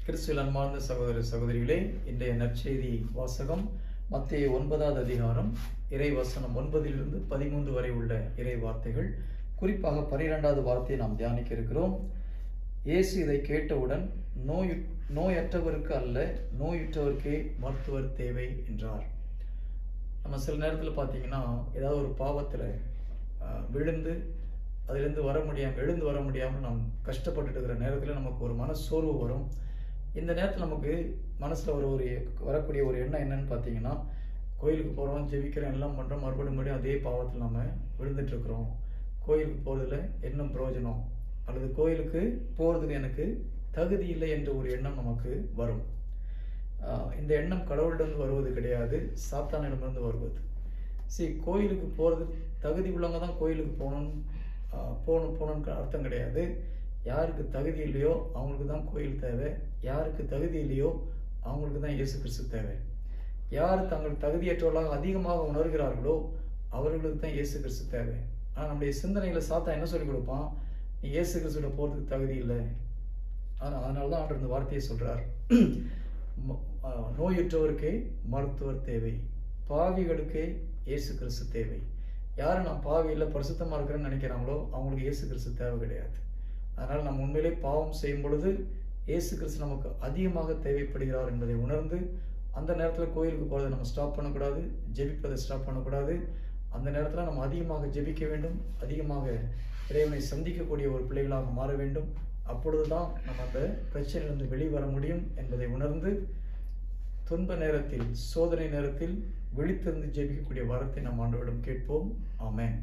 கிறிஸ்துவில் அன்பார்ந்த சகோதர சகோதரிகளே, இன்றைய நற்செய்தி வாசகம் மத்தேயு 9வது அதிகாரம் இறை வசனம் 9 - 13 வரை உள்ள இறை வார்த்தைகள். குறிப்பாக 12வது வார்த்தையை நாம் தியானிக்க இருக்கிறோம். இயேசு இதை கேட்டவுடன் நோயற்றவருக்கு அல்ல, நோயுற்றவருக்கே மருத்துவர் தேவை என்றார். நம்ம சில நேரத்தில் பார்த்தீங்கன்னா, ஏதாவது ஒரு பாவத்தில் விழுந்து அதிலிருந்து எழுந்து வர முடியாமல் நாம் கஷ்டப்பட்டுட்டு இருக்கிற நேரத்தில் நமக்கு ஒரு மனசோர்வு வரும். இந்த நேரத்தில் நமக்கு மனசில் வரக்கூடிய ஒரு எண்ணம் என்னன்னு பார்த்தீங்கன்னா, கோயிலுக்கு போகிறோம், ஜெபிக்கிறோம், எல்லாம் பண்ணுறோம், மறுபடியும் அதே பாவத்தில் நம்ம விழுந்துட்டுருக்குறோம். கோயிலுக்கு போகிறதுல என்ன பிரயோஜனம், அல்லது கோயிலுக்கு போகிறதுக்கு எனக்கு தகுதி இல்லை என்ற ஒரு எண்ணம் நமக்கு வரும். இந்த எண்ணம் கடவுளிடமிருந்து வருவது கிடையாது, சாத்தானிடமிருந்து வருவது. கோயிலுக்கு போகிறது தகுதி உள்ளவங்க தான் கோயிலுக்கு போகணுன்னு அர்த்தம் கிடையாது. யாருக்கு தகுதி இல்லையோ அவங்களுக்கு தான் கோயில் தேவை. யாருக்கு தகுதி இல்லையோ அவங்களுக்கு தான் இயேசு கிறிஸ்து தேவை. யார் தங்கள் தகுதியற்றவர்களாக அதிகமாக உணர்கிறார்களோ அவர்களுக்கு தான் இயேசு கிறிஸ்து தேவை. ஆனால் நம்முடைய சிந்தனையில் சாத்தா என்ன சொல்லிக் கொடுப்பான், நீ இயேசு கிறிஸ்துவிட போகிறதுக்கு தகுதி இல்லை. அதனால தான் அவர் இந்த வார்த்தையை சொல்கிறார், நோயுற்றவருக்கே மருத்துவர் தேவை, பாவிகளுக்கே இயேசு கிறிஸ்து தேவை. யார் நான் பாவி இல்லை, பரிசுத்தமாக இருக்கிறேன்னு நினைக்கிறாங்களோ அவங்களுக்கு இயேசு கிறிஸ்து தேவை கிடையாது. அதனால் நம்ம உண்மையிலே பாவம் செய்யும் பொழுது இயேசு கிறிஸ்து நமக்கு அதிகமாக தேவைப்படுகிறார் என்பதை உணர்ந்து, அந்த நேரத்தில் கோயிலுக்கு போகிறதை நம்ம ஸ்டாப் பண்ணக்கூடாது, ஜெபிப்பதை ஸ்டாப் பண்ணக்கூடாது. அந்த நேரத்தில் நம்ம அதிகமாக ஜெபிக்க வேண்டும், அதிகமாக இறைவனை சந்திக்கக்கூடிய ஒரு பிள்ளைகளாக மாற வேண்டும். அப்பொழுது தான் நம்ம அந்த பிரச்சனையிலிருந்து வெளிவர முடியும் என்பதை உணர்ந்து, துன்ப நேரத்தில், சோதனை நேரத்தில் விழித்திருந்து ஜெபிக்கக்கூடிய வரத்தை நம் ஆண்டவரிடம் கேட்போம். ஆமென்.